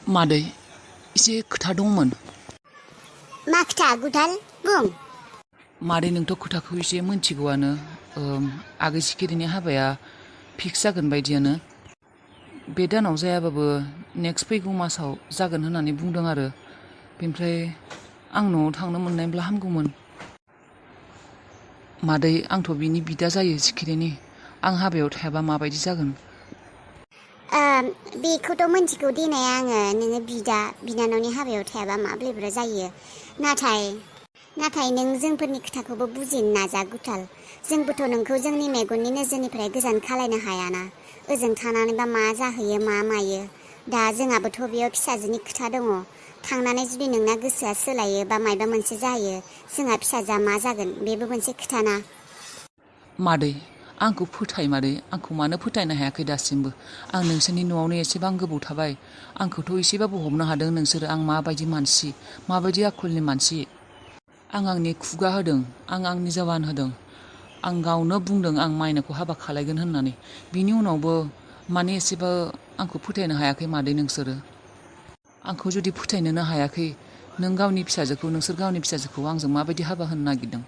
मादै एसे खोथा दंमोन। मा खोथा गुदाल बुं। मादै नोंथ' खोथाखौ एसे मोनथिगौआनो। आगै सिखिरिनि हाबाया फिक्स जागोन बायदियानो। बे दानाव जायाबाबो नेक्स्ट फैगौ मासाव जागोन होननानै बुंदों आरो। बेनिफ्राय आं न'आव थांनो मोननायब्ला हामगौमोन। मादै आंथ' बिनि बिदा जायो सिखिरिनि। आं हाबायाव थायाबा माबायदि जागोन? बेखौथ' मोनथिगौ देनाय आङो नोङो बिनानावनि हाबायाव थायाबा माब्रैब्रा जायो। नाथाय नों जोंफोरनि खोथाखौबो बुजिनो नाजा गुथाल। जोंबोथ' नोंखौ जोंनि मेगननि नोजोरनिफ्राय गोजान खालायनो हायाना। ओजों थानानैबा मा जाहैयो मा मायो। दा जोंहाबोथ' बेयाव फिसाजोनि खोथा दङ। थांनानै जुदि नोंना गोसोआ सोलायो बा मायबा मोनसे जायो, जोंहा फिसाजोआ मा जागोन बेबो मोनसे खोथाना। मादै आंखौ फोथाय मादै, आंखौ मानो फोथायनो हायाखै दासिमबो? आं नोंसोरनि न'आवनो एसेबां गोबाव थाबाय। आंखौथ' एसेबाबो हमनो हादों नोंसोरो आं माबायदि मानसि, माबायदि आखलनि मानसि। आं आंनि खुगा होदों, आं आंनि जबान होदों। आं गावनो बुंदों आं माइनाखौ हाबा खालायगोन होननानै। बिनि उनावबो माने एसेबो आंखौ फोथायनो हायाखै मादै नोंसोरो। आंखौ जुदि फोथायनोनो हायाखै, नोंसोर गावनि फिसाजोखौ आंजों माबायदि हाबा होनो नागिरदों?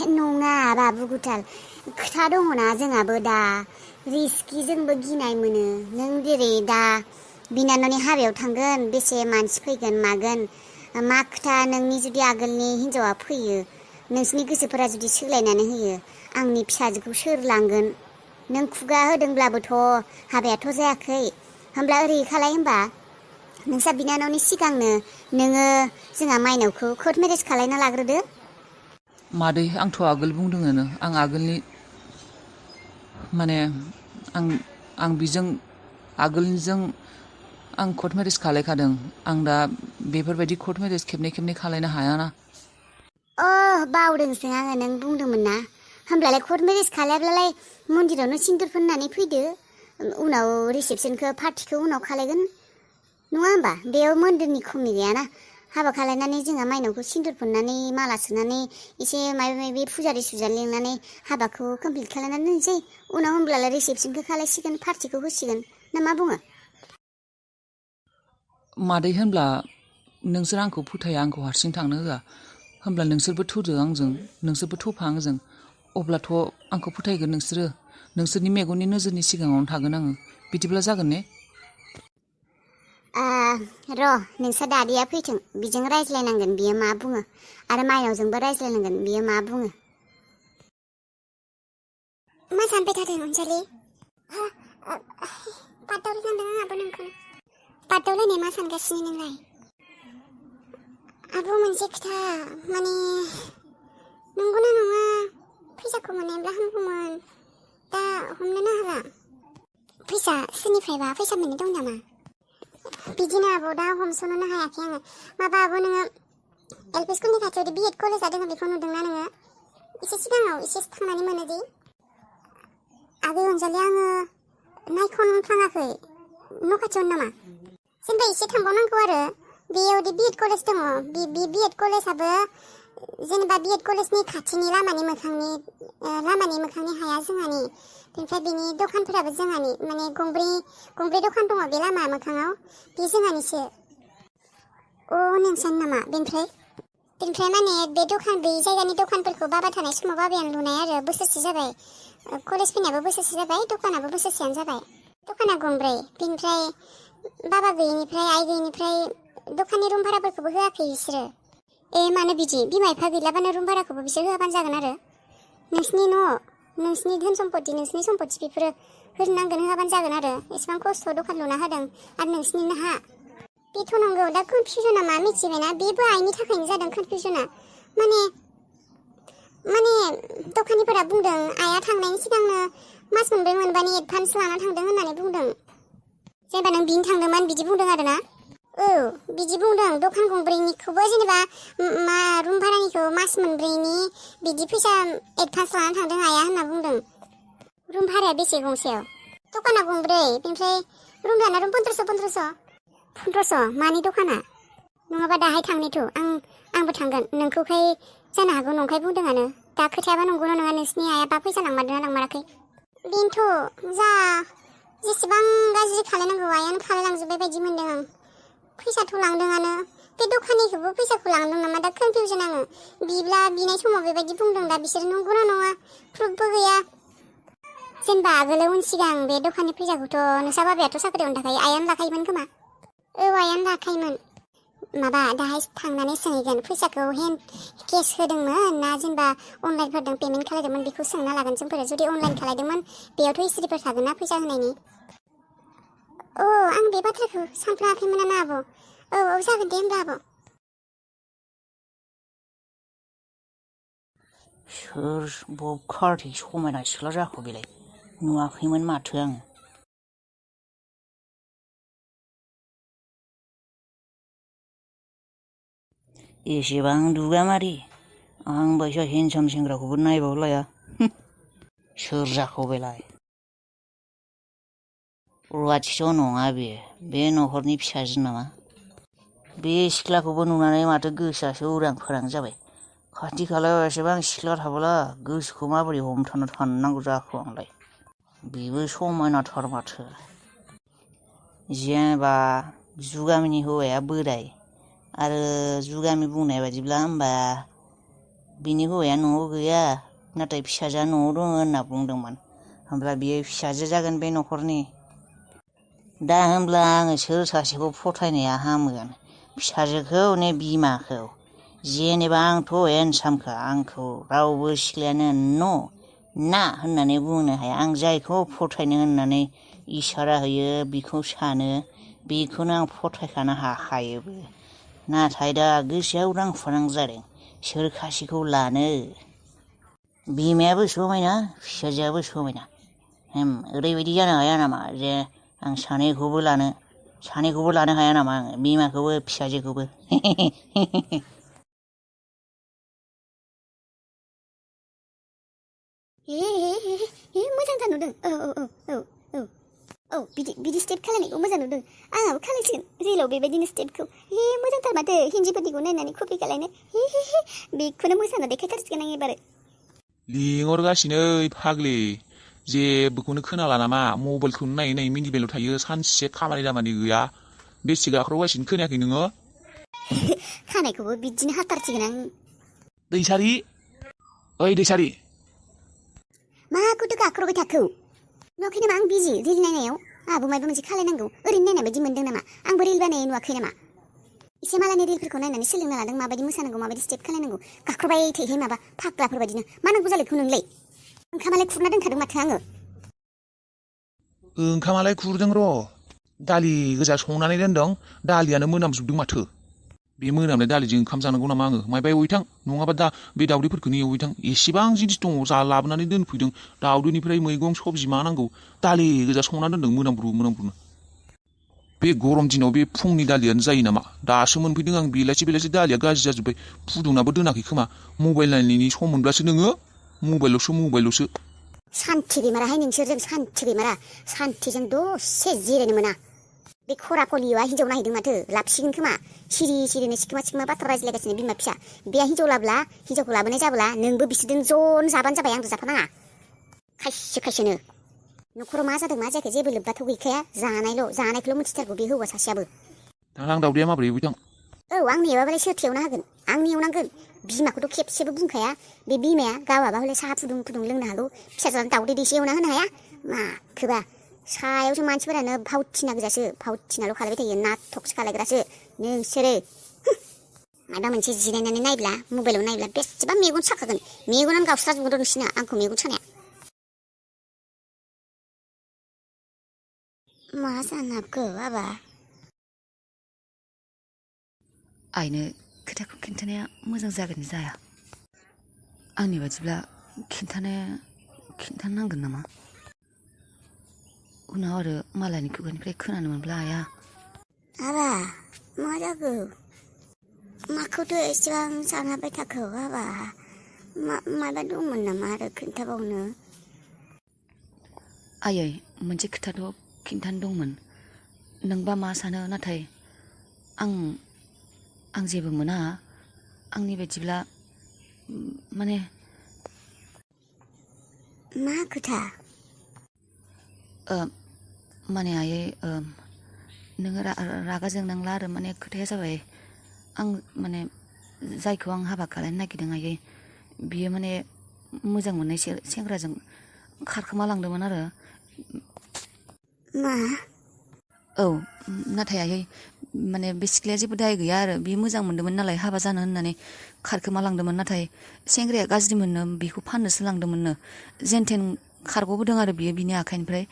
नङा बाबु गुथाल, खोथा दङना जोंहाबो दा। रिस्कि जोंबो गिनाय मोनो। नों जेरै दा बिनानावनि हाबायाव थांगोन, बेसे मानसि फैगोन मागोन, मा खोथा नोंनि जुदि आगोलनि हिनजावा फैयो, नोंसिनि गोसोफोरा जुदि सोलायनानै होयो, आंनि फिसाजोखौ सोर लांगोन? नों खुगा होदोंब्लाबोथ' हाबायाथ' जायाखै। होमब्ला ओरै खालाय होमबा, नोंसा बिनानावनि सिगांनो नोङो जोंहा माइनावखौ कर्ट मेरेज खालायना लाग्रोदो। मादै आंथ' आगोल बुंदोङानो, आं आगोलनि माने आं बिजों आगोलनिजों आं कर्ट मेरेज खालायखादों। आं दा बेफोरबायदि कर्ट मेरेज खेबनै खालायनो हायाना। बावदोंसो आङो, नों बुंदोंमोन ना। होमब्लालाय कर्ट मेरेज खालायाब्लालाय मन्दिरावनो सिन्दुर फोननानै फैदो। उनाव रिसेपसनखौ पार्टिखौ उनाव खालायगोन नङा होमबा? बेयाव मन्दिरनि खमि गैयाना। हाबा खालायनानै जोंहा माइनावखौ सिन्दुर फोननानै माला सोनानै एसे माबा फुजारि लिंनानै हाबाखौ कमप्लिट खालायनानै दोनसै। उनाव होमब्लालाय रिसेपसनखौ खालायसिगोन, पार्टिखौ होसिगोन। ना मा बुङो? मादै होनब्ला नोंसोर आंखौ फोथाया, आंखौ हारसिं थांनो होआ। होमब्ला नोंसोरबो थौदो आंजों, नोंसोरबो थौफा आंजों। अब्लाथ' आंखौ फोथायगोन नोंसोरो। नोंसोरनि मेगननि नोजोरनि सिगाङावनो थागोन आङो। बिदिब्ला जागोन ने? नोंसा दादिया फैथों, बिजों रायज्लायनांगोन बियो मा बुङो। आरो माइनावजोंबो रायज्लायनांगोन, बियो मा बुङो। मा सानबाय थादों अनजालि? पातावल सानदों आंहाबो नोंखौ। पातावलायनाय मा सानगासिनो नोंलाय? आब' मोनसे खोथा, माने नंगौना नङा फैसाखौ मोननायब्ला हामगौमोन। दा हमनोनो हाला। फैसा सोरनिफ्रायबा फैसा मोननो दं नामा? बिदिनो आब' दा हमस'नोनो हायाखै आङो। माबा आब' नोङो एल पि स्कुलनि खाथियाव बि एड कलेजआ दङ, बेखौ नुदोंना नोङो? एसे सिगाङाव एसे थांनानै मोनोदि। आगै अनजालि आङो नायखनफ्लाङाखै। न' खाथियावनो नामा? जेनेबा एसे थांबावनांगौ आरो। बेयावदि बि एड कलेज दङ, बि एड कलेजआबो जेनेबा बि एड कलेजनि खाथिनि लामानि मोखांनि हाया जोंहानि। बेनिफ्राय बिनि दखानफोराबो जोंहानि, माने गंब्रै दखान दङ बे लामा मोखाङाव, बे जोंहानिसो। नोंसानि नामा? बेनिफ्राय माने बे जायगानि दखानफोरखौ बाबा थानाय समाव बाबायानो लुनाय आरो। बोसोरसे जाबाय। कलेज फैनायाबो बोसोरसे जाबाय, दखानाबो बोसोरसेयानो जाबाय। दखाना गंब्रै। बेनिफ्राय बाबा गैयिनिफ्राय, आइ गैयिनिफ्राय दखाननि रुम भाराफोरखौबो होआखै बिसोरो। मानो बिदि? बिमा बिफा गैलाबानो रुम भाराखौबो बिसोर होआबानो जागोन आरो। नोंसिनि न', नोंसिनि धोन सम्पति, नोंसिनि सम्पति बेफोरो होनांगोन, होआबानो जागोन आरो। एसेबां खस्थ' दखान लुना होदों आरो नोंसिनिनो हा। बेथ' नंगौ। दा कनफिउजना मा मिथिबायना? बेबो आइनि थाखायनो जादों कनफिउजना। माने दखानिफोरा बुंदों आइया थांनायनि सिगांनो मास मोनबानि एडभान्स लाना थांदों होननानै बुंदों। जेनेबा नों बिनो थांदोंमोन बिदि बुंदों आरो ना। बिदि बुंदों। दखान गंब्रैनिखौबो जेनेबा रुम भारानिखौ मास मोनब्रैनि बिदि फैसा एडभान्स लाना थांदों आइया होनना बुंदों। रुम भाराया बेसे गंसेयाव? दखाना गंब्रै, बेनिफ्राय रुम लाना रुम 1500। मानि दखाना? नङाबा दाहाय थांनोथ' आंबो थांगोन। नोंखौखाय जानो हागौ नंखाय बुंदोंआनो। दा खोथायाबा नंगौना नङा, नोंसिनि आइयाबा फैसा लांमारदोंना लांमाराखै? बेनोथ' जेसेबां गाज्रि खालायनांगौ आइयानो खालायलांजोब्बाय बायदि मोनदों आं। फैसाथ' लांदोंआनो बे दखानिखौबो फैसाखौ लांदों नामा दा कनफिउजन आङो बिनाय समाव बेबायदि बुंदों दा बिसोर नंगौना नङा प्रुफबो गैया जेनेबा आगोल उन सिगां बे दखाननि फैसाखौथ' नोंसा बाबायाथ' साख्रियावनो थाखायो आइयानो लाखायोमोन खोमा आइयानो लाखायोमोन माबा दाहाय थांनानै सोंहैगोन फैसाखौ केस होदोंमोन ना जेनेबा अनलाइनफोरजों पेमेन्ट खालामदोंमोन बेखौ सोंना लागोन जोंफोर जुदि अनलाइन खालामदोंमोन बेयावथ' हिस्ट्रिफोर थागोन ना फैसा होनायनि आं बे बाथ्राखौ सानफ्लाङाखैमोन ना आब' जागोन दे होमबा आब' सोर बबेखारथि समायना सिख्ला जाखो बेलाय नुवाखैमोन माथो आं एसेबां दुगामारि आं बायसा हेन्डसाम सेंग्राखौबो नायबावलाया सोर जाखो बेलाय रुवाथिथ' नङा बे न'खरनि फिसाजो नामा बे सिख्लाखौबो नुनानै माथो गोसोआसो उरां फारां जाबाय खाथि खालायाव एसेबां सिख्ला थाबोला गोसोखौ माबोरै हमथाना थानांगौ जाखो आंलाय बेबो समायनाथार माथो जेनेबा जुगामिनि हौवाया बोराय आरो जुगामि बुंनाय बायदिब्ला होमबा बिनि हौवाया न'आव गैया नाथाय फिसाजोआ न'आव दङ होनना बुंदोंमोन होमब्ला बियो फिसाजो जागोन बे न'खरनि दा होमब्ला आङो सोर सासेखौ फथायनाया हामगोन फिसाजोखौ ने बिमाखौ जेनेबा आंथ' हेन्डसामखा आंखौ रावबो सिख्लायानो ना होननानै बुंनो हाया आं जायखौ फथायनो होननानै इसारा होयो बेखौ सानो बेखौनो आं फथायखानो हाखायोबो नाथाय दा गोसोआ उरां फारां जादों सोर खासिखौ लानो बिमायाबो समायना फिसाजोआबो समायना ओरैबायदि जानो हाया नामा जे आं सानैखौबो लानो हाया नामा आङो बिमाखौबो फिसाजोखौबो मोजांथार नुदों बिदि स्टेप खालायनायखौ मोजां नुदों आंहाबो खालायसिगोन रिलाव बेबायदिनो स्टेपखौ मोजांथार माथो हिन्जावफोरनिखौ नायनानै कपि खालायनो बेखौनो मोसाना देखायथारसिगोन आं एबार लिंहरगासिनो फाग्लि जेबोखौनो खोनाला नामा मबाइलखौनो नायै नायै मिनिबायल' थायो सानसे खामानि दामानि गैया बेसे गाख्रबगासिनो खोनायाखै नोङो खानायखौबो बिदिनो हाथारसिगोन आं दैसारि ओइ दैसारि माखौथो गाख्रबबाय थाखो नुवाखै नामा आं बिजि रिल नायनायाव आंहाबो माबा मोनसे खालायनांगौ ओरैनो नायनाय बायदि मोनदों नामा आंबो रिल बानाय नुवाखै नामा एसे मालायनि रिलफोरखौ नायनानै सोलोंना लादों माबायदि मोसानांगौ माबायदि स्टेप खालायनांगौ गाख्रबबाय थायोहाय माबा फाग्लाफोर बायदिनो मा नांगौ जालायखौ नोंलाय ओंखामालाय खुरना दोनखादों माथो आङो ओंखामालाय खुरदों र' दालि गोजा संनानै दोनदों दालियानो मोनामजोबदों माथो बे मोनामनाय दालिजों ओंखाम जानांगौ नामा आङो मायबा एवहैथां नङाबा दा बे दावदैफोरखौनो एवहैथां एसेबां जिनिस दङ लाबोनानै दोनफैदों दावदैनिफ्राय मैगं सबजि मा नांगौ दालि गोजा संना दोनदों मोनामब्रुनो बे गरम दिनाव बे फुंनि दालियानो जायो नामा दासो मोनफैदों आं बेलासि दालिया गाज्रि जाजोब्बाय फुदुंनाबो दोनाखै खोमा मबाइल नायनायनि सम मोनब्लासो नोङो मबाइलल'सो सान्थि गैमाराहाय नोंसोरजों सान्थि गैमारा सान्थिजों दसे जिरायनो मोना बे खरा खलिया हिन्जाव नायहैदों माथो लाबसिगोन खोमा सिरिनो सिखोमा बाथ्रा रायज्लायगासिनो बिमा फिसा बे हिन्जावखौ लाबोनाय जाब्ला नोंबो बिसोरजों ज'नो जाबानो जाबाय आंबो जाफानाङा खायसेनो न'खराव मा जादों मा जायाखै जेबो लोब्बाथ' गैखाया जानायखौल' मिथिथारगौ बे हौवा सासेयाबो दालां दावदैया माबोरै एवहैथां आं एवाबालाय सोरथो एवना होगोन आंनो एवनांगोन बिमाखौथ' खेबसेबो बुंखाया बे बिमाया गावाबा हले साहा फुदुं लोंनो हागौ फिसाज्लानो दावदै दैसे एवना होनो हाया माखोबा सायावसो मानसिफोरानो भावथिना गोजासो भावथिनाल' खालायबाय थायो नाटकसो खालायग्रासो नोंसोरो माबा मोनसे जिरायनानै नायब्ला मबाइलाव नायब्ला बेसेबा मेगन साखागोन मेगनानो गावस्राजोबगोन नोंसिना आंखौ मेगन सानाया मा जानाबगौ बाबा आइनो खोथाखौ खिन्थानाया मोजां जागोन जाया आंनि बादिब्ला खिन्थानांगोन नामा उनाव आरो मालायनि खुगानिफ्राय खोनानो मोनब्ला आइया आबा मा जागौ माखौथो एसेबां सानहाबबाय थाखो बाबा माबा दंमोन नामा आरो खिन्थाबावनो आयै मोनसे खोथाथ' खिन्थानो दंमोन नोंबा मा सानो नाथाय आं जेबो मोना आंनि बायदिब्ला माने मा खोथा माने आयै नोङो रागा जोंनांला आरो माने खोथाया जाबाय आं माने जायखौ आं हाबा खालामनो नागिरदों आयै बियो माने मोजां मोननाय सेंग्राजों खारखोमा लांदोंमोन आरो मा औ नाथाय आयै माने बे सिख्लाया जेबो दाय गैया आरो बियो मोजां मोनदोंमोन नालाय हाबा जानो होननानै खारखोमा लांदोंमोन नाथाय सेंग्राया गाज्रि मोननो बेखौ फाननोसो लांदोंमोननो जेनथेन खारग'बोदों आरो बियो बिनि आखाइनिफ्राय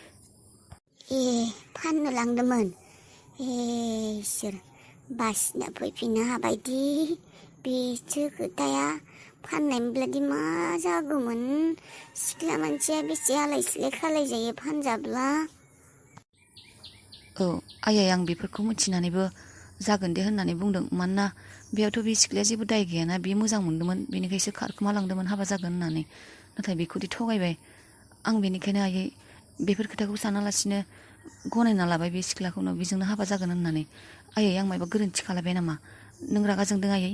ए फाननो लांदोंमोन ए इसोर बासिना फैफिननो हाबायदि बेसो खोथाया फाननायमोनब्लादि मा जागौमोन सिख्ला मानसिया बेसे आलाय सिलाय खालायजायो फानजाब्ला औ आयै आं बेफोरखौ मिथिनानैबो जागोन दे होननानै बुंदों मानोना बेयावथ' बे सिख्लाया जेबो दाय गैयाना बियो मोजां मोनदोंमोन बेनिखायसो खारखोमा लांदोंमोन हाबा जागोन होननानै नाथाय बेखौदि थगायबाय आं बेनिखायनो आयै बेफोर खोथाखौ सानालासिनो गनायना लाबाय बे सिख्लाखौनो बेजोंनो हाबा जागोन होननानै आयै आं मायबा गोरोन्थि खालामबाय नामा नों रागा जोंदों आयै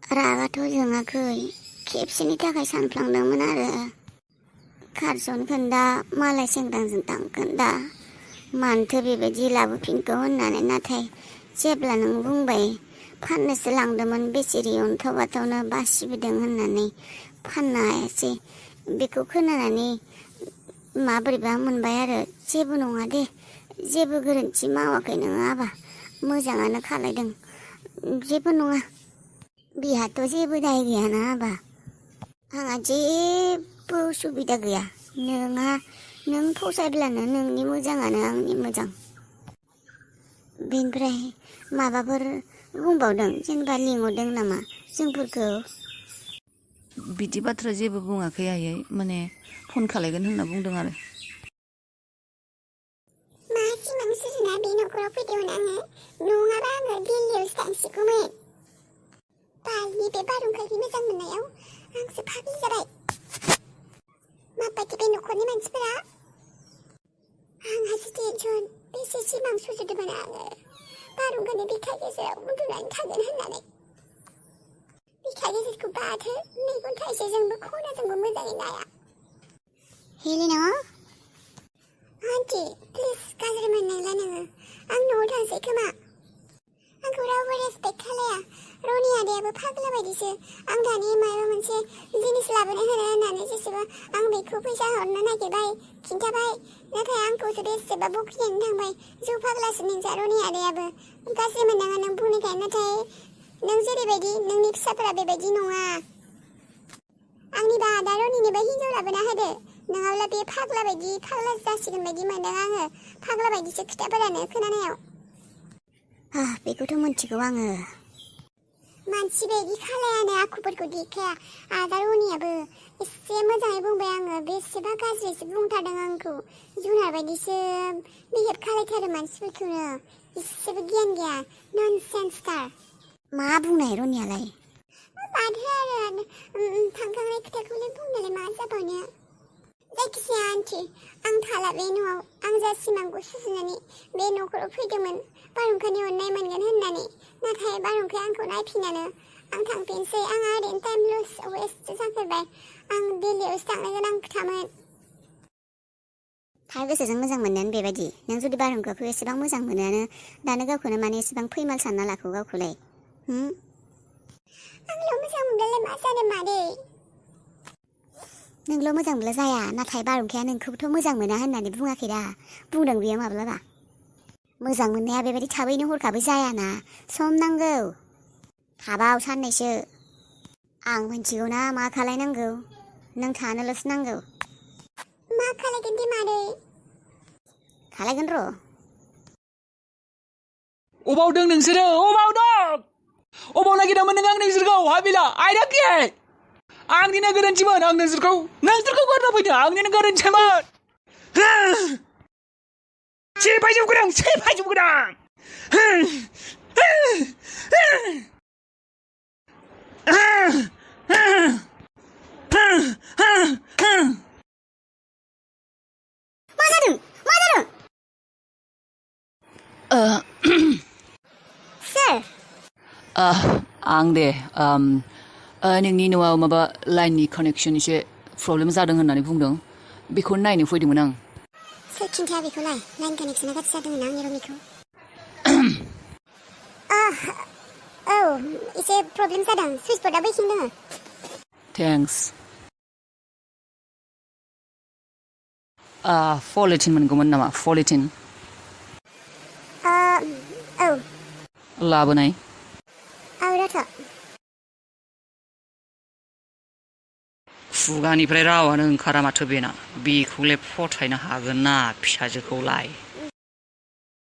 रागाथ' जोङाखै खेबसेनि थाखाय सानफ्लांदोंमोन आरो खारसनगोन दा मालाय सेंग्राजों थांगोन दा मानोथो बेबायदि लाबोफिनखो होननानै नाथाय जेब्ला नों बुंबाय फाननोसो लांदोंमोन बेसेरि अन्थाव बाथावनो बासिबोदों होननानै फाननो हायासै बेखौ खोनानानै माबोरैबा मोनबाय आरो जेबो नङा दे जेबो गोरोन्थि मावाखै नोङो आबा मोजाङानो खालायदों जेबो नङा बिहाथ' जेबो दाय गैयाना आबा आंहा जेबो उसुबिदा गैया नों फसायब्लानो नोंनि मोजाङानो आंनि मोजां बेनिफ्राय माबाफोर बुंबावदों जेनेबा लिंहरदों नामा जोंफोरखौ बिदि बाथ्रा जेबो बुङाखै आयै माने फन खालायगोन होनना बुंदों आरो मा सिमां सुजुना बे न'खराव फैदोंमोन आङो नङाबा आङो दिल्लीयावसो थांसिगौमोन बालनि बे बारहुंखानि मोजां मोननायाव आंसो फाग्लि जाबाय माबायदि बे न'खरनि मानसिफोरा आंहासो टेनसन बेसे सिमां सुजुदोंमोन आङो बारहुंखानि बिखा गेजेराव उन्दुनानै थागोन होननानै बिखा गेजेरखौ बाथो मेगन थाइसेजोंबो खनाजोंबो मोजाङै नाया हेलेना आन्टी प्लिज गाज्रि मोननायला नोङो आं न'आव थांसै खोमा आंखौ रावबो रेसपेक्ट खालाया रनि आदायाबो फाग्ला बायदिसो आं दानि माबा मोनसे जिनिस लाबोनो होनो होननानै जेसेबा आं बेखौ फैसा हरनो नागिरबाय खिन्थाबाय नाथाय आंखौसो बेसेबा बखिनानै थांबाय जौ फाग्लासो नोंसा रनि आदायाबो गाज्रि मोननाङा नों बुंनायखाय नाथाय नों जेरैबायदि नोंनि फिसाफोरा बेबायदि नङा आंनिबा आदा रनिनोबो हिनजाव लाबोना होदो नङाब्ला बे फाग्ला जासिगोन बायदि मोनदों आङो फाग्ला बायदिसो खोथाफोरानो खोनानायाव बेखौथ' मिन्थिगौ आङो मानसि बायदि खालायानो आखुफोरखौ देखाया आदा रनियाबो एसे मोजाङै बुंबाय आङो बेसेबा गाज्रिसो बुंथारदों आंखौ जुनार बायदिसो बिहेभ खालायथारो मानसिफोरखौनो एसेबो गियान गैया ननसेन्सथार मा बुंनाय रनियालाय माथो आरो थांखांनाय खोथाखौलाय बुंनालाय मा जाबावनो जायखिजाया आन्टी आं थाला बे न'आव आं जा सिमांखौ सुजुनानै बे न'खराव फैदोंमोन बारहुंखानि अननाय मोनगोन होननानै नाथाय बारहुंखाया आंखौ नायफिनानो आं थांफिनसै आंहा ओरैनो टाइम लस वेस्ट जाफेरबाय आं दिल्लीयावसो थांनो गोनां खोथामोन थार गोसोजों मोजां मोननायानो बेबायदि नों जुदि बारहुंखाखौ एसेबां मोजां मोनोआनो दानो गावखौनो माने एसेबां फैमाल सानना लाखौ गावखौलाय आंल' मोजां मोनब्लालाय मा जानो मादै नोंल' मोजां मोनब्ला जाया नाथाय बारहुंखाया नोंखौबोथ' मोजां मोना होननानै बुङाखै दा बुंदों बियो माब्लाबा मोजां मोननाया बेबायदि थाबैनो हरखाबै जायाना सम नांगौ थाबाव साननैसो आं मिथिगौ ना मा खालायनांगौ नों थानोल'सो नांगौ मा खालायगोन दे मादै खालायगोन र' अबाव दं नोंसोरो अबाव दं अबाव नागिरदोंमोन नों आं नोंसोरखौ हाबिला आयदाखि आंनिनो गोरोन्थिमोन आं नोंसोरखौ गारना फैदों आंनिनो गोरोन्थिमोन सेफायजोबगोन आं मा जादों सोर आं दे नोंनि न'आव माबा लाइननि कानेक्सन एसे प्रब्लेम जादों होननानै बुंदों बेखौ नायनो फैदोंमोन आं सोर खिन्थाया बेखौलाय लाइन कानेक्सना गाज्रि जादों आंनि रनिखौ एसे प्रब्लेम जादों सुइस बर्डआ बैथिं दङ थेंक्स पलिथिन मोनगौमोन नामा पलिथिन औ लाबोनाय औ रथ' खुगानिफ्राय रावानो ओंखारा माथो बेना बेखौलाय फोथायनो हागोन ना फिसाजोखौलाय